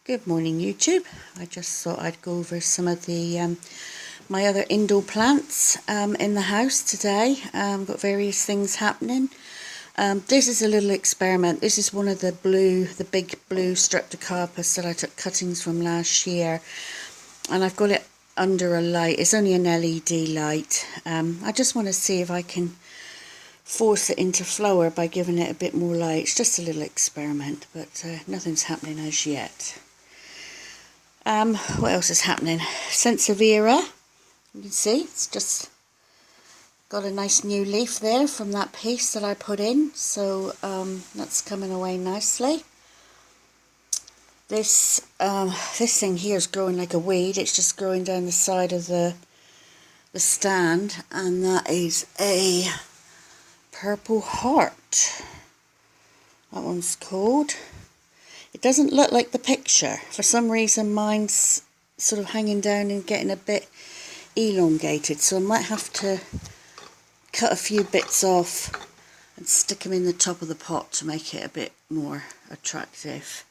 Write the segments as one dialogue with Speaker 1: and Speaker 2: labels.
Speaker 1: Good morning YouTube. I just thought I'd go over some of the my other indoor plants in the house today. Got various things happening. This is a little experiment. This is one of the big blue Streptocarpus that I took cuttings from last year, and I've got it under a light. It's only an LED light. I just want to see if I can force it into flower by giving it a bit more light. It's just a little experiment, but nothing's happening as yet. What else is happening? Sansevieria, you can see it's just got a nice new leaf there from that piece that I put in, so that's coming away nicely. This thing here is growing like a weed. It's just growing down the side of the stand, and that is a purple heart. That one's called. It doesn't look like the picture. For some reason mine's sort of hanging down and getting a bit elongated, so I might have to cut a few bits off and stick them in the top of the pot to make it a bit more attractive.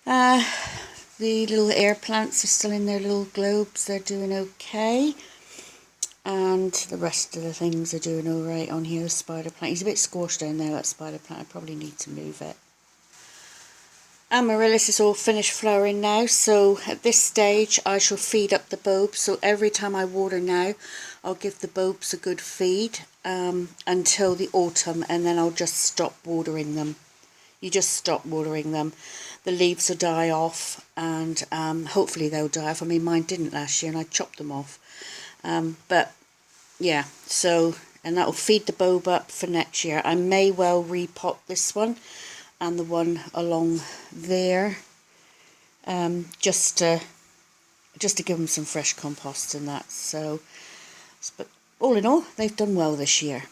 Speaker 1: The little air plants are still in their little globes. They're doing okay. And the rest of the things are doing alright on here. The spider plant, he's a bit squashed down there, that spider plant. I probably need to move it. Amaryllis is all finished flowering now, so at this stage I shall feed up the bulbs. So every time I water now, I'll give the bulbs a good feed until the autumn, and then I'll just stop watering them. You just stop watering them. The leaves will die off, and hopefully they'll die off. I mean, mine didn't last year and I chopped them off. But yeah, so, and that will feed the bulb up for next year. I may well repot this one and the one along there, just to give them some fresh compost and that. So, but all in all, they've done well this year.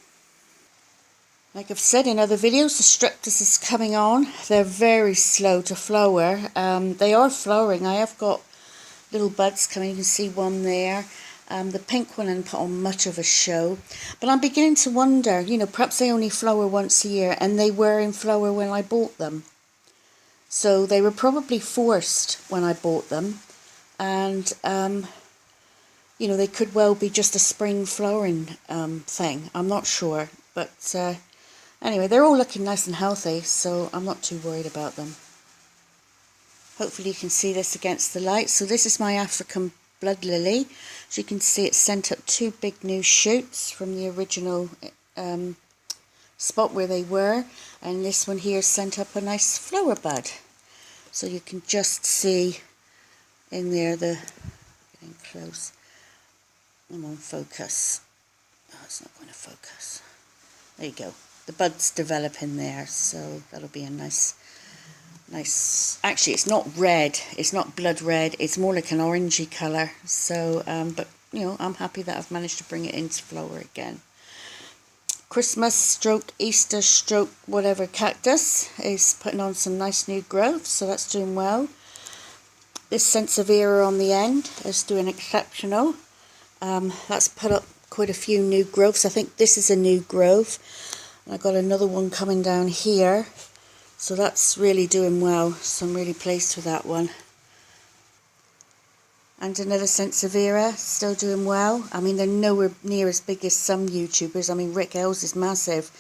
Speaker 1: Like I've said in other videos, the Streptus is coming on. They're very slow to flower. They are flowering. I have got little buds coming. You can see one there. The pink one didn't put on much of a show, but I'm beginning to wonder, you know, perhaps they only flower once a year, and they were in flower when I bought them. So they were probably forced when I bought them, and you know, they could well be just a spring flowering thing. I'm not sure, but anyway, they're all looking nice and healthy, so I'm not too worried about them. Hopefully you can see this against the light. So this is my African blood lily. As you can see, it's sent up 2 big new shoots from the original spot where they were, and this one here sent up a nice flower bud. So you can just see in there getting close. I'm on focus. Oh, it's not going to focus. There you go. The bud's developing there, so that'll be a nice, actually it's not red, it's not blood red, it's more like an orangey colour. So but you know, I'm happy that I've managed to bring it into flower again. Christmas stroke Easter stroke whatever cactus is putting on some nice new growth, so that's doing well. This Sansevieria on the end is doing exceptional. That's put up quite a few new growths. I think this is a new growth. I got another one coming down here. So that's really doing well, so I'm really pleased with that one. And another Sansevieria, still doing well. I mean, they're nowhere near as big as some YouTubers. I mean, Rick Ells is massive,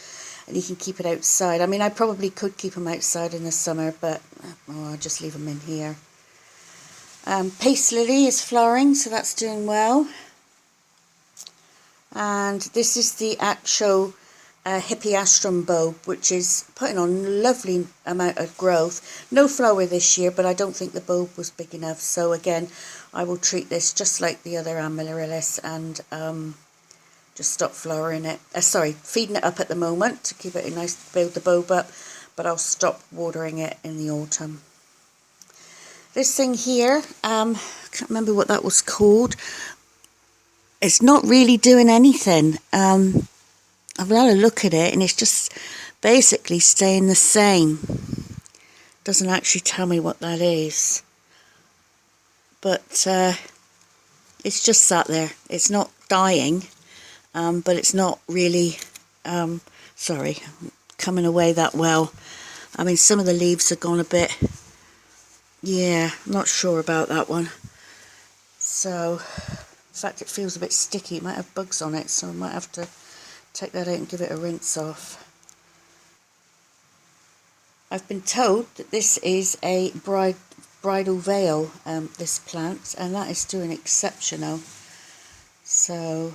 Speaker 1: and he can keep it outside. I mean, I probably could keep them outside in the summer, but I'll just leave them in here. Peace Lily is flowering, so that's doing well. And this is the actual Hippeastrum bulb, which is putting on a lovely amount of growth. No flower this year, but I don't think the bulb was big enough, so again I will treat this just like the other Amaryllis and just stop flowering it, feeding it up at the moment to keep it nice to build the bulb up, but I'll stop watering it in the autumn. This thing here, I can't remember what that was called. It's not really doing anything. I've had a look at it and it's just basically staying the same. Doesn't actually tell me what that is. But it's just sat there. It's not dying, but it's not really, coming away that well. I mean, some of the leaves have gone a bit Yeah, not sure about that one. So, in fact, it feels a bit sticky. It might have bugs on it, so I might have to take that out and give it a rinse off. I've been told that this is a bridal veil, this plant, and that is doing exceptional. So,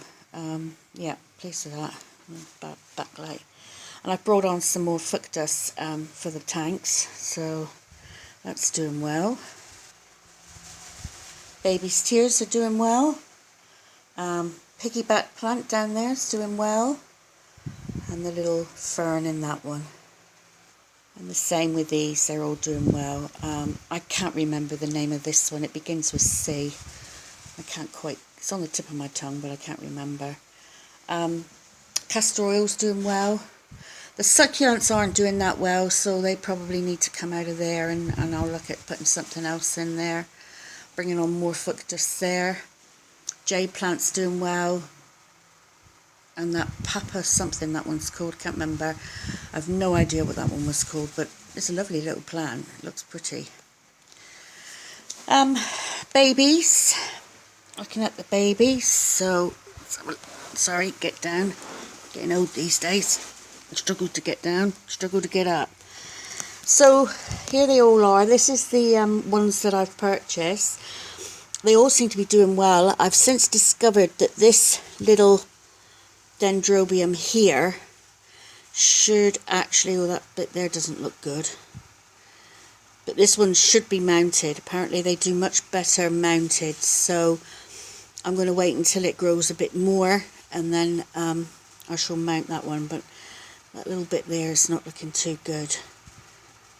Speaker 1: yeah, pleased with that. Backlight. And I've brought on some more Fructus for the tanks, so that's doing well. Baby's tears are doing well. Piggyback plant down there is doing well. And the little fern in that one. And the same with these, they're all doing well. I can't remember the name of this one. It begins with C. I can't quite, it's on the tip of my tongue, but I can't remember. Castor oil's doing well. The succulents aren't doing that well, so they probably need to come out of there, and I'll look at putting something else in there. Bringing on more Fructus there. Jade plant's doing well. And that Papa something, that one's called, can't remember. I've no idea what that one was called, but it's a lovely little plant. It looks pretty. Babies. Looking at the babies. So, sorry, get down. Getting old these days. Struggle to get down, struggle to get up. So, here they all are. This is the ones that I've purchased. They all seem to be doing well. I've since discovered that this little dendrobium here should actually, that bit there doesn't look good, but this one should be mounted. Apparently they do much better mounted, so I'm going to wait until it grows a bit more, and then I shall mount that one. But that little bit there is not looking too good,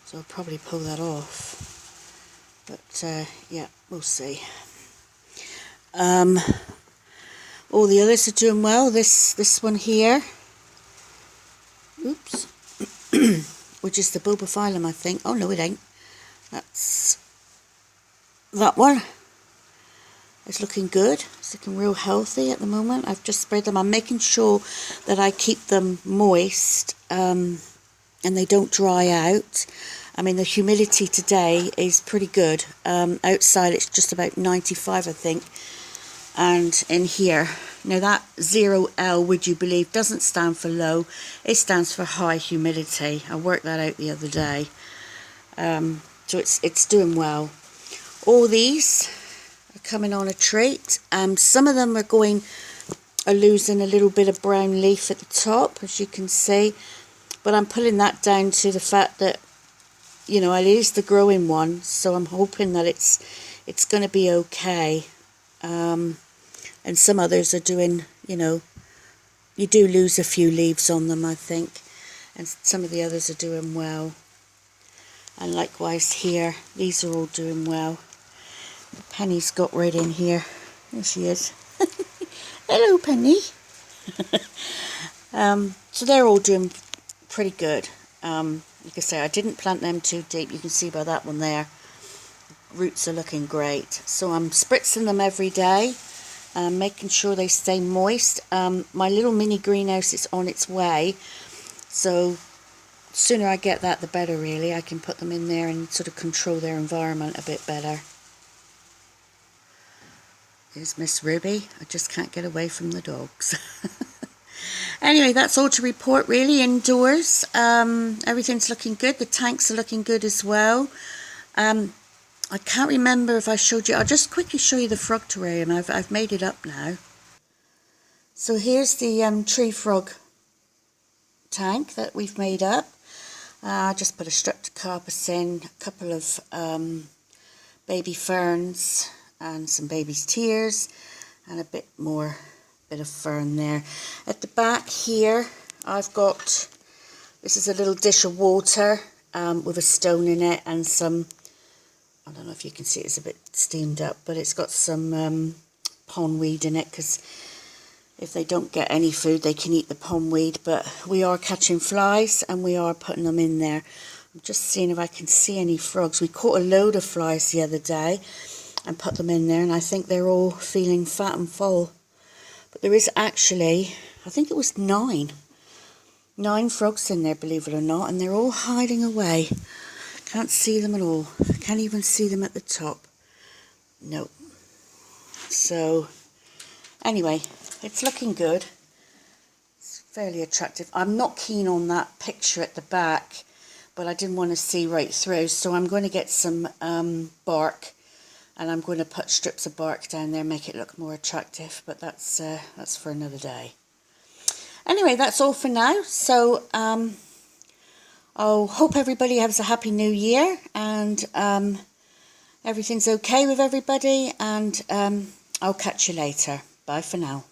Speaker 1: so I'll probably pull that off, but yeah, we'll see. All the others are doing well. This one here, oops, which is the Bulbophyllum, I think. Oh no, it ain't. That's that one. It's looking good. It's looking real healthy at the moment. I've just sprayed them. I'm making sure that I keep them moist and they don't dry out. I mean, the humidity today is pretty good. Outside it's just about 95, I think. And in here, now that 0L, would you believe, doesn't stand for low, it stands for high humidity. I worked that out the other day. So it's doing well. All these are coming on a treat. Some of them are losing a little bit of brown leaf at the top, as you can see. But I'm pulling that down to the fact that, you know, it is the growing one, so I'm hoping that it's going to be okay. And some others are doing, you know, you do lose a few leaves on them, I think. And some of the others are doing well. And likewise here, these are all doing well. Penny's got right in here. There she is. Hello, Penny. So they're all doing pretty good. Like I say, I didn't plant them too deep. You can see by that one there. Roots are looking great. So I'm spritzing them every day. Making sure they stay moist. My little mini greenhouse is on its way, so sooner I get that the better really. I can put them in there and sort of control their environment a bit better. Here's Miss Ruby. I just can't get away from the dogs. Anyway, that's all to report really indoors. Everything's looking good. The tanks are looking good as well. I can't remember if I showed you. I'll just quickly show you the frog terrarium. I've made it up now. So here's the tree frog tank that we've made up. I just put a Streptocarpus in, a couple of baby ferns and some baby's tears, and a bit of fern there. At the back here, I've got, this is a little dish of water with a stone in it and some, I don't know if you can see, it's a bit steamed up, but it's got some pondweed in it, because if they don't get any food, they can eat the pondweed. But we are catching flies, and we are putting them in there. I'm just seeing if I can see any frogs. We caught a load of flies the other day and put them in there, and I think they're all feeling fat and full. But there is actually, I think it was 9 frogs in there, believe it or not, and they're all hiding away. Can't Can't see them at all. Can't even see them at the top. Nope. So, anyway, it's looking good. It's fairly attractive. I'm not keen on that picture at the back, but I didn't want to see right through, so I'm going to get some bark, and I'm going to put strips of bark down there, make it look more attractive, but that's for another day. Anyway, that's all for now. So I hope everybody has a happy new year, and everything's okay with everybody, and I'll catch you later. Bye for now.